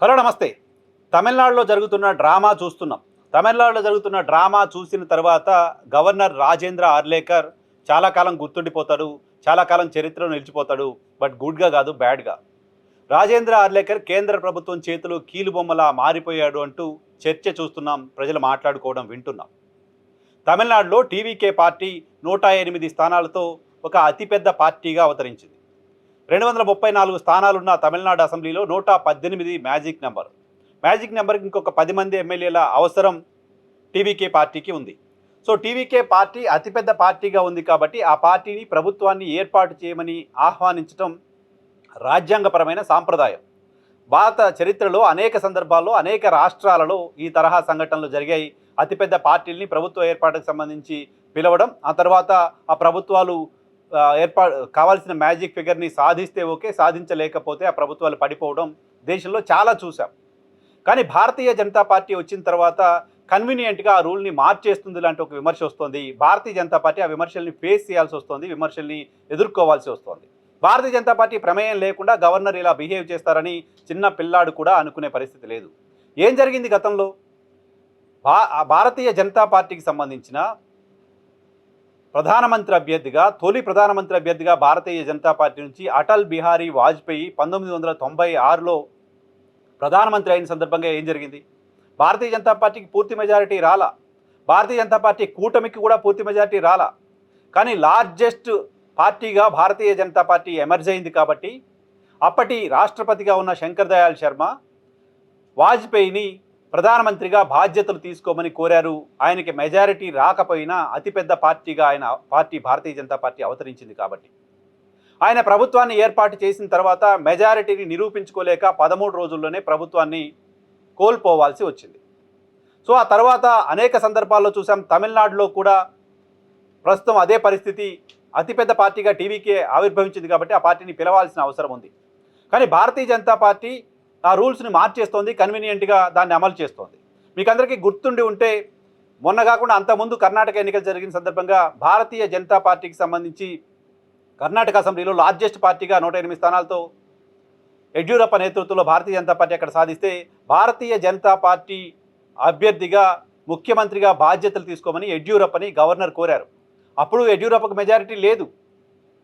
Hello నమస్తే. తమిళనాడులో జరుగుతున్న డ్రామా చూస్తున్నాం. తమిళనాడులో జరుగుతున్న డ్రామా చూసిన తర్వాత గవర్నర్ రాజేంద్ర ఆర్లేకర్ చాలా కాలం గుర్తుండిపోతాడు. చాలా కాలం చరిత్రలో నిలిచిపోతాడు. బట్ గుడ్‌గా కాదు, బ్యాడ్‌గా. రాజేంద్ర ఆర్లేకర్ కేంద్ర ప్రభుత్వం చేతిలో కీలుబొమ్మలా మారిపోయాడు అంటూ చర్చ చూస్తున్నాం. ప్రజలు మాట్లాడుకోవడం వింటున్నాం. తమిళనాడులో టీవీకే పార్టీ 108 స్థానాలతో ఒక అతిపెద్ద పార్టీగా అవతరించింది. 234 స్థానాలున్న తమిళనాడు అసెంబ్లీలో 118 మ్యాజిక్ నెంబర్. మ్యాజిక్ నెంబర్కి ఇంకొక 10 మంది ఎమ్మెల్యేల అవసరం టీవీకే పార్టీకి ఉంది. సో టీవీకే పార్టీ అతిపెద్ద పార్టీగా ఉంది కాబట్టి ఆ పార్టీని ప్రభుత్వాన్ని ఏర్పాటు చేయమని ఆహ్వానించడం రాజ్యాంగపరమైన సాంప్రదాయం. భారత చరిత్రలో అనేక సందర్భాల్లో అనేక రాష్ట్రాలలో ఈ తరహా సంఘటనలు జరిగాయి. అతిపెద్ద పార్టీల్ని ప్రభుత్వ ఏర్పాటుకు సంబంధించి పిలవడం, ఆ తర్వాత ఆ ప్రభుత్వాలు కావాల్సిన మ్యాజిక్ ఫిగర్ని సాధిస్తే ఓకే, సాధించలేకపోతే ఆ ప్రభుత్వాలు పడిపోవడం దేశంలో చాలా చూసాం. కానీ భారతీయ జనతా పార్టీ వచ్చిన తర్వాత కన్వీనియంట్గా ఆ రూల్ని మార్చేస్తుంది లాంటి ఒక విమర్శ వస్తుంది. భారతీయ జనతా పార్టీ ఆ విమర్శల్ని ఫేస్ చేయాల్సి వస్తుంది, విమర్శల్ని ఎదుర్కోవాల్సి వస్తుంది. భారతీయ జనతా పార్టీ ప్రమేయం లేకుండా గవర్నర్ ఇలా బిహేవ్ చేస్తారని చిన్న పిల్లాడు కూడా అనుకునే పరిస్థితి లేదు. ఏం జరిగింది గతంలో? భారతీయ జనతా పార్టీకి సంబంధించిన తొలి ప్రధానమంత్రి అభ్యర్థిగా భారతీయ జనతా పార్టీ నుంచి అటల్ బిహారీ వాజ్పేయి 1996లో ప్రధానమంత్రి అయిన సందర్భంగా ఏం జరిగింది? భారతీయ జనతా పార్టీకి పూర్తి మెజారిటీ రాలా. భారతీయ జనతా పార్టీ కూటమికి కూడా పూర్తి మెజారిటీ రాలా. కానీ లార్జెస్ట్ పార్టీగా భారతీయ జనతా పార్టీ ఎమర్జ్ అయింది కాబట్టి అప్పటి రాష్ట్రపతిగా ఉన్న శంకర్ దయాళ్ శర్మ వాజ్పేయిని ప్రధానమంత్రిగా బాధ్యతలు తీసుకోమని కోరారు. ఆయనకి మెజారిటీ రాకపోయినా అతిపెద్ద పార్టీగా భారతీయ జనతా పార్టీ అవతరించింది కాబట్టి ఆయన ప్రభుత్వాన్ని ఏర్పాటు చేసిన తర్వాత మెజారిటీని నిరూపించుకోలేక 13 రోజుల్లోనే ప్రభుత్వాన్ని కోల్పోవాల్సి వచ్చింది. సో ఆ తర్వాత అనేక సందర్భాల్లో చూసాం. తమిళనాడులో కూడా ప్రస్తుతం అదే పరిస్థితి. అతిపెద్ద పార్టీగా టీవీకే ఆవిర్భవించింది కాబట్టి ఆ పార్టీని పిలవాల్సిన అవసరం ఉంది. కానీ భారతీయ జనతా పార్టీ ఆ రూల్స్ని మార్చేస్తోంది, కన్వీనియంట్గా దాన్ని అమలు చేస్తోంది. మీకు అందరికీ గుర్తుండి ఉంటే మొన్న కాకుండా అంతకుముందు కర్ణాటక ఎన్నికలు జరిగిన సందర్భంగా భారతీయ జనతా పార్టీకి సంబంధించి కర్ణాటక అసెంబ్లీలో లార్జెస్ట్ పార్టీగా 108 స్థానాలతో యడ్యూరప్ప నేతృత్వంలో భారతీయ జనతా పార్టీ అక్కడ సాధిస్తే భారతీయ జనతా పార్టీ అభ్యర్థిగా ముఖ్యమంత్రిగా బాధ్యతలు తీసుకోమని యడ్యూరప్పని గవర్నర్ కోరారు. అప్పుడు యడ్యూరప్పకు మెజారిటీ లేదు,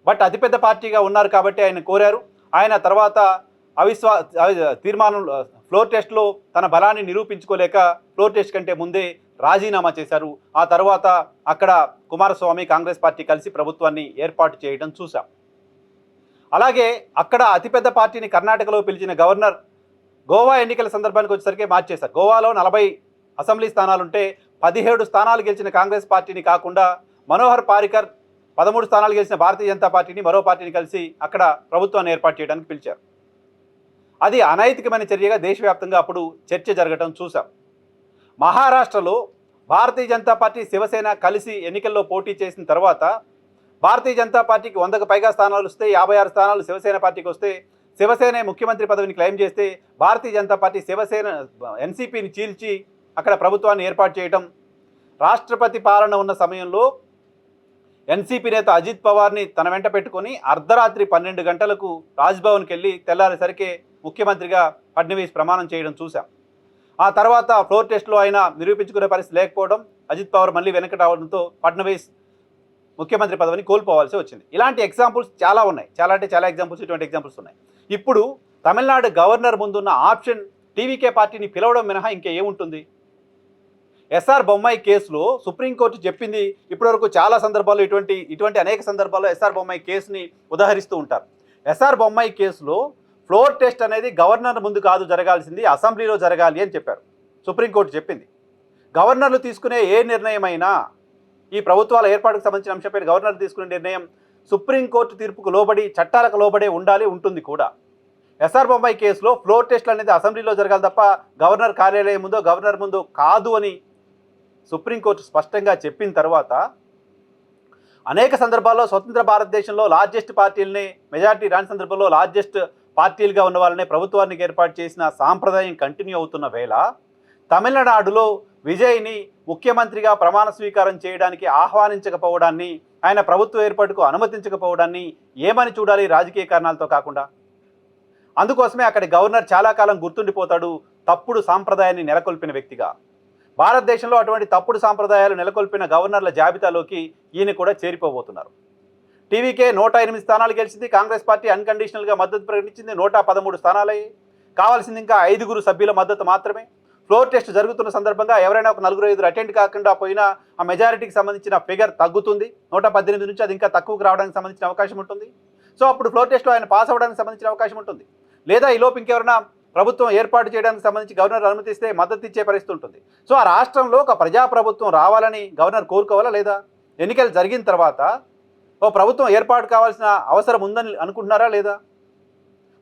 బట్ అతిపెద్ద పార్టీగా ఉన్నారు కాబట్టి ఆయన కోరారు. ఆయన తర్వాత తీర్మానం ఫ్లోర్ టెస్ట్లో తన బలాన్ని నిరూపించుకోలేక ఫ్లోర్ టెస్ట్ కంటే ముందే రాజీనామా చేశారు. ఆ తర్వాత అక్కడ కుమారస్వామి కాంగ్రెస్ పార్టీ కలిసి ప్రభుత్వాన్ని ఏర్పాటు చేయడం చూసాం. అలాగే అక్కడ అతిపెద్ద పార్టీని కర్ణాటకలో పిలిచిన గవర్నర్ గోవా ఎన్నికల సందర్భానికి వచ్చేసరికి మార్చేశారు. గోవాలో 40 అసెంబ్లీ స్థానాలుంటే 17 స్థానాలు గెలిచిన కాంగ్రెస్ పార్టీని కాకుండా మనోహర్ పారికర్ 13 స్థానాలు గెలిచిన భారతీయ జనతా పార్టీని మరో పార్టీని కలిసి అక్కడ ప్రభుత్వాన్ని ఏర్పాటు చేయడానికి పిలిచారు. అది అనైతికమైన చర్యగా దేశవ్యాప్తంగా అప్పుడు చర్చ జరగడం చూసాం. మహారాష్ట్రలో భారతీయ జనతా పార్టీ శివసేన కలిసి ఎన్నికల్లో పోటీ చేసిన తర్వాత భారతీయ జనతా పార్టీకి 100కు పైగా స్థానాలు వస్తే 56 స్థానాలు శివసేన పార్టీకి వస్తే శివసేన ముఖ్యమంత్రి పదవిని క్లెయిమ్ చేస్తే భారతీయ జనతా పార్టీ ఎన్సీపీని చీల్చి అక్కడ ప్రభుత్వాన్ని ఏర్పాటు చేయడం. రాష్ట్రపతి పాలన ఉన్న సమయంలో ఎన్సీపీ నేత అజిత్ పవార్ని తన వెంట పెట్టుకొని అర్ధరాత్రి 12 గంటలకు రాజ్భవన్కి వెళ్ళి తెల్లారేసరికి ముఖ్యమంత్రిగా ఫడ్నవీస్ ప్రమాణం చేయడం చూశాం. ఆ తర్వాత ఫ్లోర్ టెస్ట్లో ఆయన నిరూపించుకునే పరిస్థితి లేకపోవడం, అజిత్ పవార్ మళ్ళీ వెనక్కి రావడంతో ఫడ్నవీస్ ముఖ్యమంత్రి పదవిని కోల్పోవాల్సి వచ్చింది. ఇలాంటి ఎగ్జాంపుల్స్ చాలా ఉన్నాయి. చాలా ఎగ్జాంపుల్స్, ఇటువంటి ఎగ్జాంపుల్స్ ఉన్నాయి. ఇప్పుడు తమిళనాడు గవర్నర్ ముందున్న ఆప్షన్ టీవీకే పార్టీని పిలవడం మినహా ఇంకేముంటుంది? ఎస్ఆర్ బొమ్మాయి కేసులో సుప్రీంకోర్టు చెప్పింది. ఇప్పటివరకు చాలా సందర్భాల్లో ఇటువంటి అనేక సందర్భాల్లో ఎస్ఆర్ బొమ్మాయి కేసుని ఉదహరిస్తూ ఉంటారు. ఎస్ఆర్ బొమ్మాయి కేసులో ఫ్లోర్ టెస్ట్ అనేది గవర్నర్ ముందు కాదు జరగాల్సింది, అసెంబ్లీలో జరగాలి అని చెప్పారు. సుప్రీంకోర్టు చెప్పింది. గవర్నర్లు తీసుకునే ఏ నిర్ణయమైనా ఈ ప్రభుత్వాల ఏర్పాటుకు సంబంధించిన అంశంపై గవర్నర్ తీసుకునే నిర్ణయం సుప్రీంకోర్టు తీర్పుకు లోబడి, చట్టాలకు లోబడే ఉంటుంది కూడా. ఎస్ఆర్ బొమ్మాయి కేసులో ఫ్లోర్ టెస్ట్లు అనేది అసెంబ్లీలో జరగాలి తప్ప గవర్నర్ కార్యాలయం ముందో గవర్నర్ ముందో కాదు అని సుప్రీంకోర్టు స్పష్టంగా చెప్పిన తర్వాత అనేక సందర్భాల్లో స్వతంత్ర భారతదేశంలో లార్జెస్ట్ పార్టీలనే, మెజారిటీ రాని సందర్భంలో లార్జెస్ట్ పార్టీలుగా ఉన్న వాళ్ళనే ప్రభుత్వానికి ఏర్పాటు చేసిన సాంప్రదాయం కంటిన్యూ అవుతున్న వేళ తమిళనాడులో విజయ్ని ముఖ్యమంత్రిగా ప్రమాణ స్వీకారం చేయడానికి ఆహ్వానించకపోవడాన్ని, ఆయన ప్రభుత్వ ఏర్పాటుకు అనుమతించకపోవడాన్ని ఏమని చూడాలి రాజకీయ కారణాలతో కాకుండా? అందుకోసమే అక్కడి గవర్నర్ చాలా కాలం గుర్తుండిపోతాడు తప్పుడు సాంప్రదాయాన్ని నెలకొల్పిన వ్యక్తిగా. భారతదేశంలో అటువంటి తప్పుడు సాంప్రదాయాలు నెలకొల్పిన గవర్నర్ల జాబితాలోకి ఈయన కూడా చేరిపోబోతున్నారు. టీవీకే 108 స్థానాలు గెలిచింది. కాంగ్రెస్ పార్టీ అన్కండిషనల్గా మద్దతు ప్రకటించింది. 113 స్థానాలయ్యాయి. కావాల్సింది ఇంకా 5 సభ్యుల మద్దతు మాత్రమే. ఫ్లోర్ టెస్ట్ జరుగుతున్న సందర్భంగా ఎవరైనా ఒక 4-5 అటెండ్ కాకుండా పోయినా ఆ మెజారిటీకి సంబంధించిన ఫిగర్ తగ్గుతుంది. 118 నుంచి అది ఇంకా తక్కువకు రావడానికి సంబంధించిన అవకాశం ఉంటుంది. సో అప్పుడు ఫ్లోర్ టెస్ట్లో ఆయన పాస్ అవ్వడానికి సంబంధించిన అవకాశం ఉంటుంది. లేదా ఈలోపు ఇంకెవరైనా ప్రభుత్వం ఏర్పాటు చేయడానికి సంబంధించి గవర్నర్ అనుమతిస్తే మద్దతు ఇచ్చే పరిస్థితి ఉంటుంది. సో ఆ రాష్ట్రంలో ఒక ప్రజాప్రభుత్వం రావాలని గవర్నర్ కోరుకోవాలా లేదా? ఎన్నికలు జరిగిన తర్వాత ఓ ప్రభుత్వం ఏర్పాటు కావాల్సిన అవసరం ఉందని అనుకుంటున్నారా లేదా?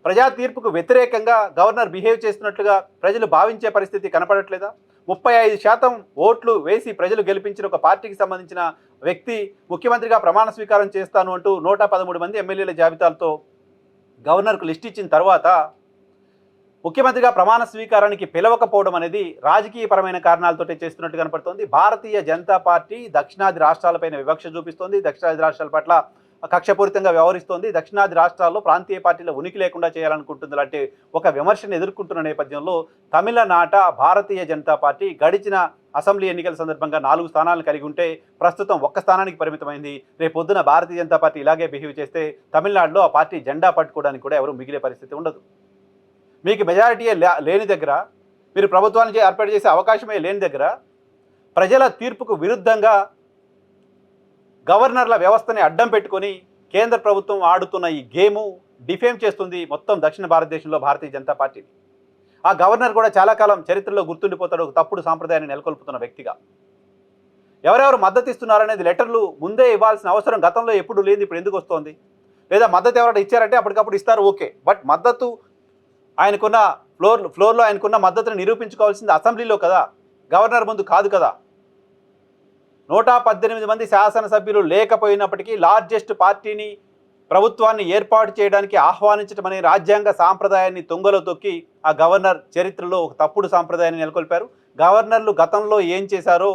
ప్రజా తీర్పుకు వ్యతిరేకంగా గవర్నర్ బిహేవ్ చేస్తున్నట్లుగా ప్రజలు భావించే పరిస్థితి కనపడట్లేదా? 35% ఓట్లు వేసి ప్రజలు గెలిపించిన ఒక పార్టీకి సంబంధించిన వ్యక్తి ముఖ్యమంత్రిగా ప్రమాణ స్వీకారం చేస్తాను అంటూ 113 మంది ఎమ్మెల్యేల జాబితాలతో గవర్నర్కు లిస్ట్ ఇచ్చిన తర్వాత ముఖ్యమంత్రిగా ప్రమాణ స్వీకారానికి పిలవకపోవడం అనేది రాజకీయపరమైన కారణాలతోటే చేస్తున్నట్టు కనపడుతోంది. భారతీయ జనతా పార్టీ దక్షిణాది రాష్ట్రాలపైన వివక్ష చూపిస్తోంది. దక్షిణాది రాష్ట్రాల పట్ల కక్షపూరితంగా వ్యవహరిస్తోంది. దక్షిణాది రాష్ట్రాల్లో ప్రాంతీయ పార్టీల ఉనికి లేకుండా చేయాలనుకుంటుంది లాంటి ఒక విమర్శను ఎదుర్కొంటున్న నేపథ్యంలో తమిళనాట భారతీయ జనతా పార్టీ గడిచిన అసెంబ్లీ ఎన్నికల సందర్భంగా 4 స్థానాలను కలిగి ఉంటే ప్రస్తుతం 1 స్థానానికి పరిమితమైంది. రేపొద్దున భారతీయ జనతా పార్టీ ఇలాగే బిహేవ్ చేస్తే తమిళనాడులో ఆ పార్టీ జెండా పట్టుకోవడానికి కూడా ఎవరు మిగిలే పరిస్థితి ఉండదు. మీకు మెజారిటీ లేని దగ్గర, మీరు ప్రభుత్వానికి ఏర్పాటు చేసే అవకాశమే లేని దగ్గర ప్రజల తీర్పుకు విరుద్ధంగా గవర్నర్ల వ్యవస్థని అడ్డం పెట్టుకొని కేంద్ర ప్రభుత్వం ఆడుతున్న ఈ గేము డిఫేమ్ చేస్తుంది మొత్తం దక్షిణ భారతదేశంలో భారతీయ జనతా పార్టీని. ఆ గవర్నర్ కూడా చాలా కాలం చరిత్రలో గుర్తుండిపోతాడు ఒక తప్పుడు సాంప్రదాయాన్ని నెలకొల్పుతున్న వ్యక్తిగా. ఎవరెవరు మద్దతు ఇస్తున్నారనేది లెటర్లు ముందే ఇవ్వాల్సిన అవసరం గతంలో ఎప్పుడు లేని ఇప్పుడు ఎందుకు వస్తోంది? లేదా మద్దతు ఎవరైనా ఇచ్చారంటే అప్పటికప్పుడు ఇస్తారు, ఓకే. బట్ మద్దతు ఆయనకున్న ఫ్లోర్లో ఆయనకున్న మద్దతును నిరూపించుకోవాల్సింది అసెంబ్లీలో కదా, గవర్నర్ ముందు కాదు కదా. 118 మంది శాసనసభ్యులు లేకపోయినప్పటికీ లార్జెస్ట్ పార్టీని ప్రభుత్వాన్ని ఏర్పాటు చేయడానికి ఆహ్వానించడం అనే రాజ్యాంగ సాంప్రదాయాన్ని తుంగలో తొక్కి ఆ గవర్నర్ చరిత్రలో ఒక తప్పుడు సాంప్రదాయాన్ని నెలకొల్పారు. గవర్నర్లు గతంలో ఏం చేశారో,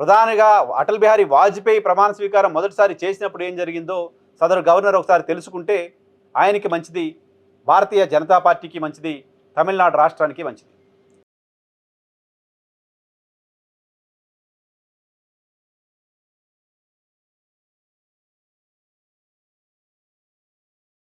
ప్రధానిగా అటల్ బిహారీ వాజ్పేయి ప్రమాణ స్వీకారం మొదటిసారి చేసినప్పుడు ఏం జరిగిందో సదరు గవర్నర్ ఒకసారి తెలుసుకుంటే ఆయనకి మంచిది, భారతీయ జనతా పార్టీకి మంచిది, తమిళనాడు రాష్ట్రానికి మంచిది.